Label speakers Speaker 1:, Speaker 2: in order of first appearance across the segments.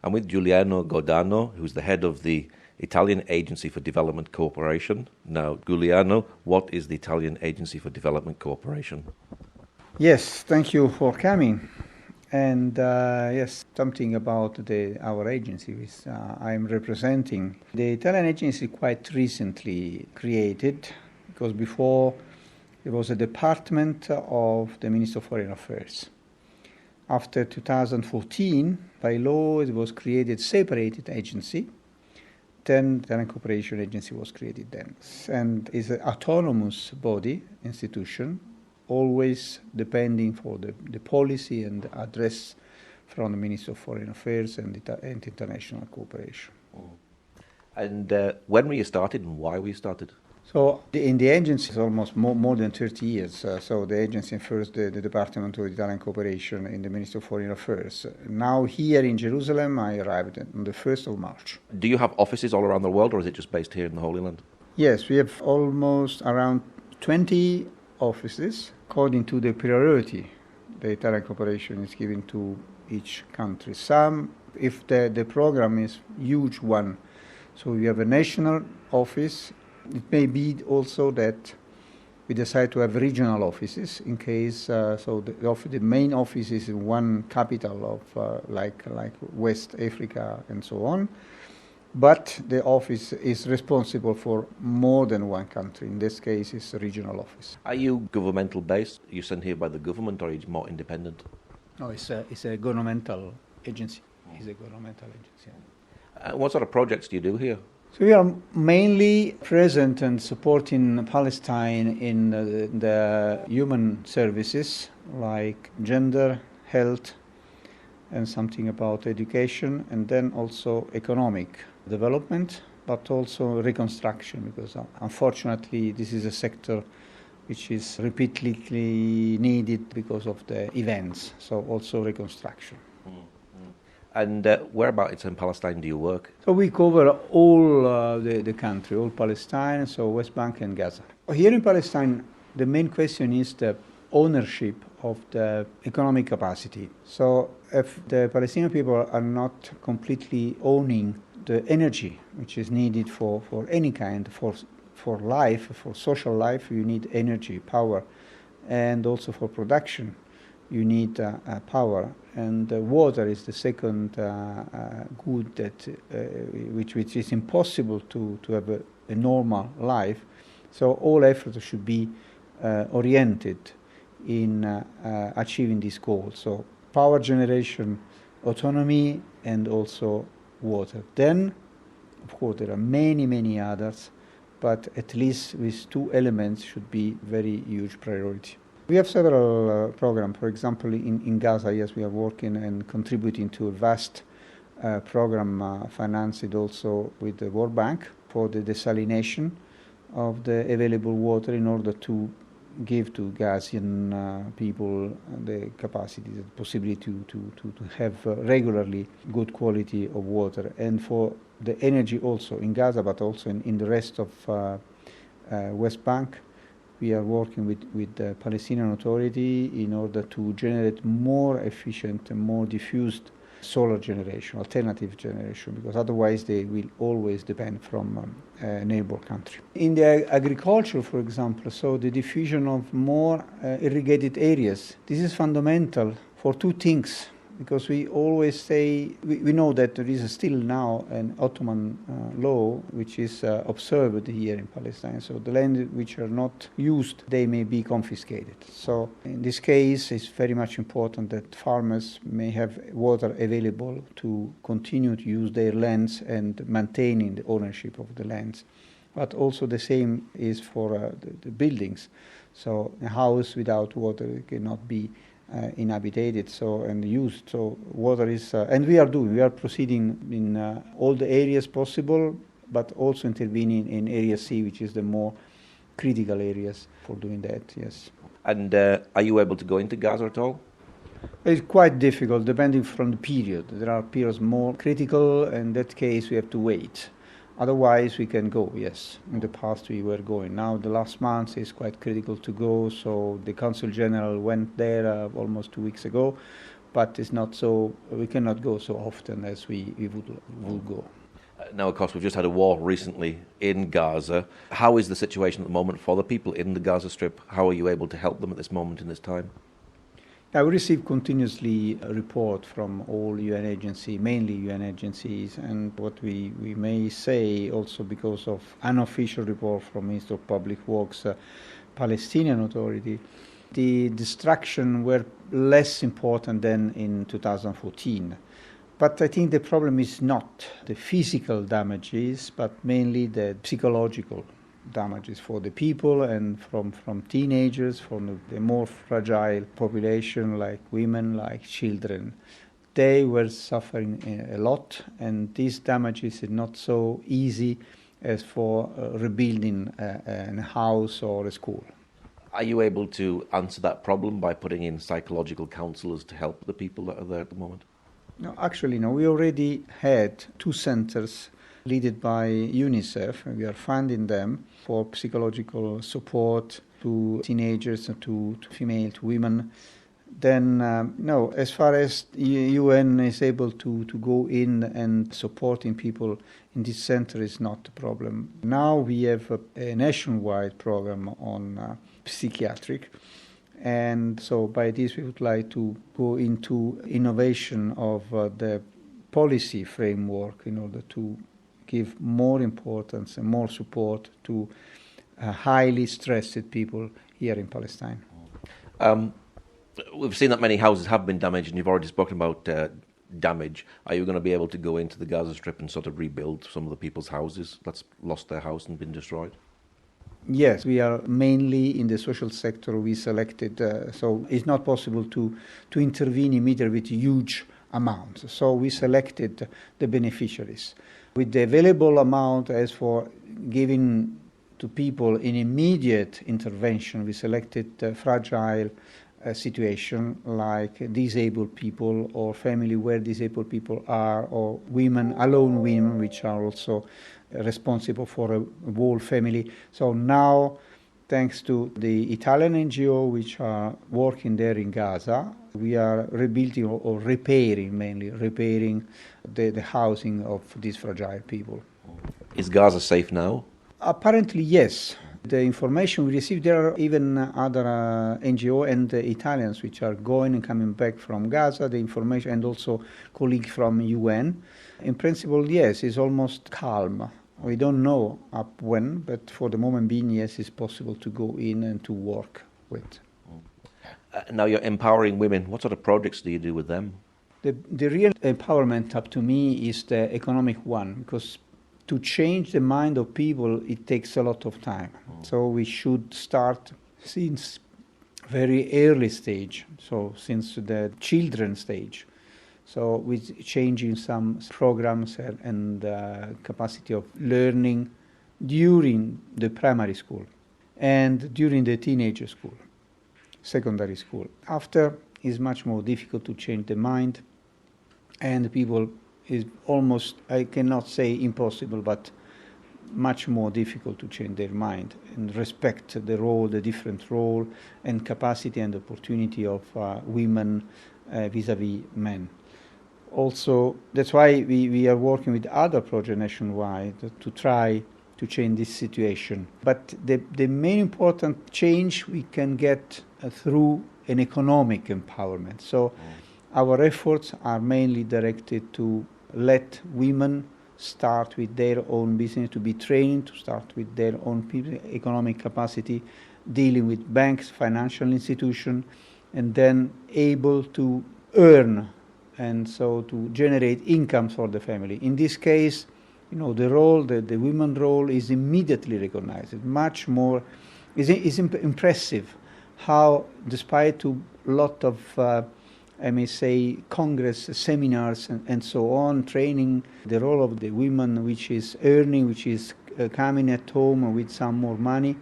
Speaker 1: I'm with Giuliano Giordano, who's the head of the Italian Agency for Development Cooperation. Now, Giuliano, what is the Italian Agency for Development Cooperation?
Speaker 2: Yes, thank you for coming. And yes, something about our agency which I'm representing. The Italian agency quite recently created, because before it was a department of the Ministry of Foreign Affairs. After 2014, by law, it was created separated agency. Then the Italian Cooperation Agency was created then. And is an autonomous body, institution, always depending for the policy and address from the Ministry of Foreign Affairs and international cooperation.
Speaker 1: And when were you started and why were you started?
Speaker 2: So in the agency, it's almost more than 30 years. So the agency first, the Department of Italian Cooperation in the Ministry of Foreign Affairs. Now here in Jerusalem, I arrived on the 1st of March.
Speaker 1: Do you have offices all around the world, or is it just based here in the Holy Land?
Speaker 2: Yes, we have almost around 20 offices, according to the priority the Italian cooperation is given to each country. Some, if the program is huge one, so you have a national office. It may be also that we decide to have regional offices in case, so the main office is in one capital of like West Africa and so on, but the office is responsible for more than one country. In this case, it's a regional office.
Speaker 1: Are you governmental based? Are you sent here by the government, or are you more independent?
Speaker 2: No, it's a governmental agency. It's a governmental agency.
Speaker 1: What sort of projects do you do here?
Speaker 2: So we are mainly present and supporting Palestine in the human services like gender, health, and something about education, and then also economic development, but also reconstruction, because unfortunately this is a sector which is repeatedly needed because of the events, so also reconstruction.
Speaker 1: And whereabouts in Palestine do you work?
Speaker 2: So we cover all the country, all Palestine, so West Bank and Gaza. Here in Palestine, the main question is the ownership of the economic capacity. So if the Palestinian people are not completely owning the energy which is needed for any kind, for life, for social life, you need energy, power, and also for production, you need power. And water is the second good that which is impossible to have a normal life. So all efforts should be oriented in achieving this goal. So power generation, autonomy, and also water. Then, of course, there are many others, but at least these two elements should be very huge priority. We have several programs. For example, in Gaza, yes, we are working and contributing to a vast program financed also with the World Bank for the desalination of the available water in order to give to Gazian people the capacity, the possibility to have regularly good quality of water, and for the energy also in Gaza, but also in the rest of West Bank. We are working with the Palestinian Authority in order to generate more efficient and more diffused solar generation, alternative generation, because otherwise they will always depend from a neighbor country. In the agriculture, for example, so the diffusion of more irrigated areas, this is fundamental for two things, because we always say, we know that there is still now an Ottoman law which is observed here in Palestine. So the land which are not used, they may be confiscated. So in this case, it's very much important that farmers may have water available to continue to use their lands and maintaining the ownership of the lands. But also the same is for the buildings. So a house without water cannot be inhabited and used. So water is, and we are proceeding in all the areas possible, but also intervening in area C, which is the more critical areas for doing that, yes.
Speaker 1: And are you able to go into Gaza at all?
Speaker 2: It's quite difficult, depending from the period. There are periods more critical, in that case we have to wait. Otherwise, we can go, yes. In the past, we were going. Now, the last month is quite critical to go, so the Consul General went there almost 2 weeks ago. but it's not so. We cannot go so often as we would go.
Speaker 1: Now, of course, we've just had a war recently in Gaza. How is the situation at the moment for the people in the Gaza Strip? How are you able to help them at this moment in this time?
Speaker 2: I receive continuously a report from all UN agencies, mainly UN agencies, and what we may say also because of unofficial report from Minister of Public Works, Palestinian Authority, the destruction were less important than in 2014. But I think the problem is not the physical damages, but mainly the psychological damages for the people and from teenagers, from the more fragile population like women, like children. They were suffering a lot, and these damages are not so easy as for rebuilding a house or a school.
Speaker 1: Are you able to answer that problem by putting in psychological counsellors to help the people that are there at the moment?
Speaker 2: No, actually, no. We already had 2 centers led by UNICEF, and we are funding them for psychological support to teenagers, to female, to women. Then, no, as far as UN is able to go in and supporting people in this center is not a problem. Now we have a nationwide program on psychiatric, and so by this we would like to go into innovation of the policy framework in order to give more importance and more support to highly stressed people here in Palestine.
Speaker 1: We've seen that many houses have been damaged, and you've already spoken about damage. Are you going to be able to go into the Gaza Strip and sort of rebuild some of the people's houses that's lost their house and been destroyed?
Speaker 2: Yes, we are mainly in the social sector. We selected, so it's not possible to intervene immediately with huge amounts. So we selected the beneficiaries. With the available amount as for giving to people in immediate intervention, we selected fragile situation like disabled people or family where disabled people are, or women, alone women, which are also responsible for a whole family. So now, thanks to the Italian NGO which are working there in Gaza, we are rebuilding or repairing, mainly repairing the housing of these fragile people.
Speaker 1: Is Gaza safe now?
Speaker 2: Apparently, yes. The information we received, there are even other NGO and Italians which are going and coming back from Gaza, the information, and also colleagues from UN. In principle, yes, it's almost calm. We don't know up when, but for the moment being, yes, it's possible to go in and to work with.
Speaker 1: Now you're empowering women. What sort of projects do you do with them?
Speaker 2: The real empowerment up to me is the economic one, because to change the mind of people, it takes a lot of time. So we should start since very early stage, so since the children stage. So with changing some programs and capacity of learning during the primary school and during the teenager school, secondary school. After, it's much more difficult to change the mind, and people is almost, I cannot say impossible, but much more difficult to change their mind and respect the role, the different role and capacity and opportunity of women vis-a-vis men. Also, that's why we are working with other projects nationwide to try to change this situation. But the main important change we can get through an economic empowerment. So our efforts are mainly directed to let women start with their own business, to be trained, to start with their own economic capacity, dealing with banks, financial institutions, and then able to earn and so to generate income for the family. In this case, the role, the women's role is immediately recognized. Much more, is impressive how, despite a lot of I may say, congress, seminars, and so on, training, the role of the women, which is earning, which is coming at home with some more money,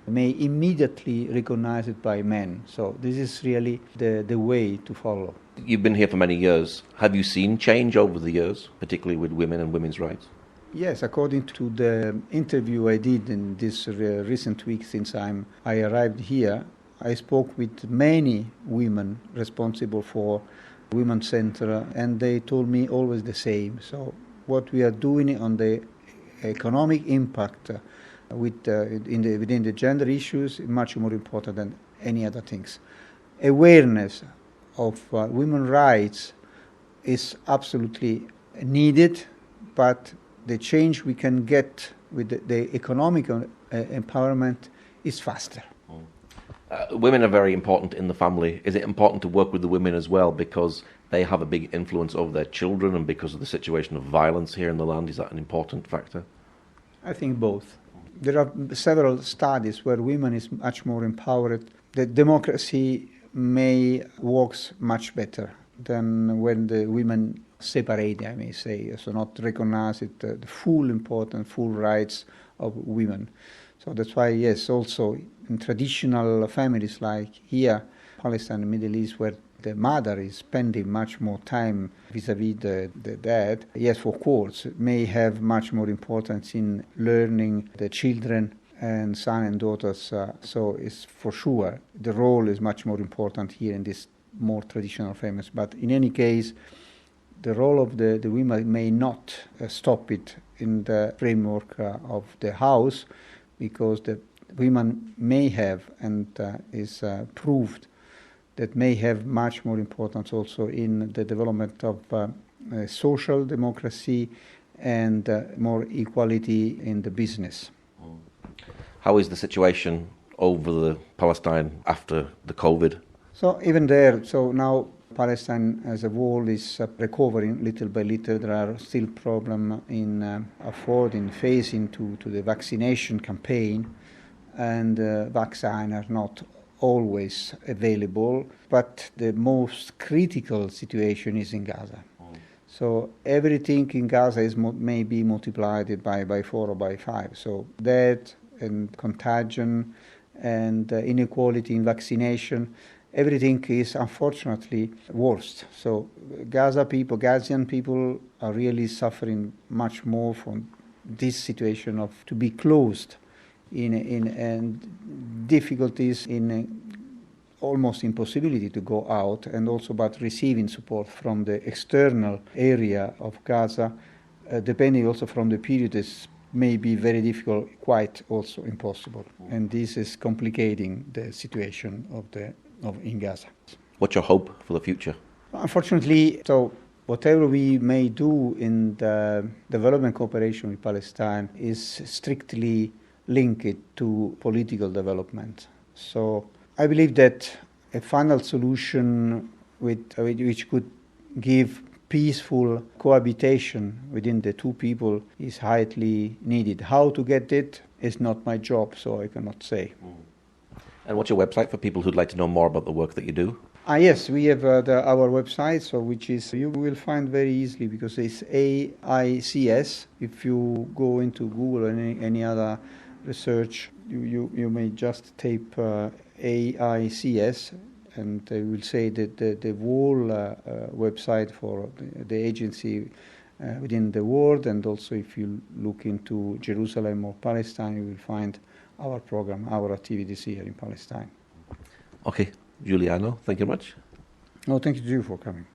Speaker 2: may immediately recognize it by men. So this is really the way to follow.
Speaker 1: You've been here for many years. Have you seen change over the years, particularly with women and women's rights?
Speaker 2: Yes, according to the interview I did in this recent week since I arrived here, I spoke with many women responsible for women's center, and they told me always the same. So what we are doing on the economic impact within the gender issues is much more important than any other things. Awareness of women's rights is absolutely needed, but the change we can get with the economic empowerment is faster.
Speaker 1: Women are very important in the family. Is it important to work with the women as well because they have a big influence over their children and because of the situation of violence here in the land? Is that an important factor?
Speaker 2: I think both. There are several studies where women is much more empowered. The democracy may works much better than when the women separate, I may say, so not recognize the full importance, full rights of women. So that's why, yes, also in traditional families like here, Palestine and Middle East, where the mother is spending much more time vis-à-vis the dad, yes, of course, may have much more importance in learning the children and sons and daughters. So it's for sure the role is much more important here in this more traditional families. But in any case, the role of the women may not stop it in the framework of the house, because the women may have, and is proved, that may have much more importance also in the development of social democracy and more equality in the business.
Speaker 1: How is the situation over the Palestine after the COVID?
Speaker 2: So even there, so now Palestine as a whole is recovering little by little. There are still problems in affording, phasing to the vaccination campaign, and vaccines are not always available. But the most critical situation is in Gaza. So everything in Gaza is may be multiplied by 4 or by 5. So death and contagion and inequality in vaccination, everything is unfortunately worse. So Gazian people are really suffering much more from this situation of to be closed and difficulties in almost impossibility to go out, and also about receiving support from the external area of Gaza, depending also from the period, is may be very difficult, quite also impossible. And this is complicating the situation in Gaza.
Speaker 1: What's your hope for the future?
Speaker 2: Unfortunately, so whatever we may do in the development cooperation with Palestine is strictly linked to political development. So I believe that a final solution which could give peaceful cohabitation within the two people is highly needed. How to get it is not my job, so I cannot say.
Speaker 1: And what's your website for people who'd like to know more about the work that you do?
Speaker 2: Yes, we have our website, so which is you will find very easily, because it's AICS. If you go into Google or any other research, you may just type AICS, and they will say that the whole website for the agency within the world. And also if you look into Jerusalem or Palestine, you will find our program, our activities here in Palestine.
Speaker 1: Okay, Giuliano, thank you very much.
Speaker 2: No, thank you for coming.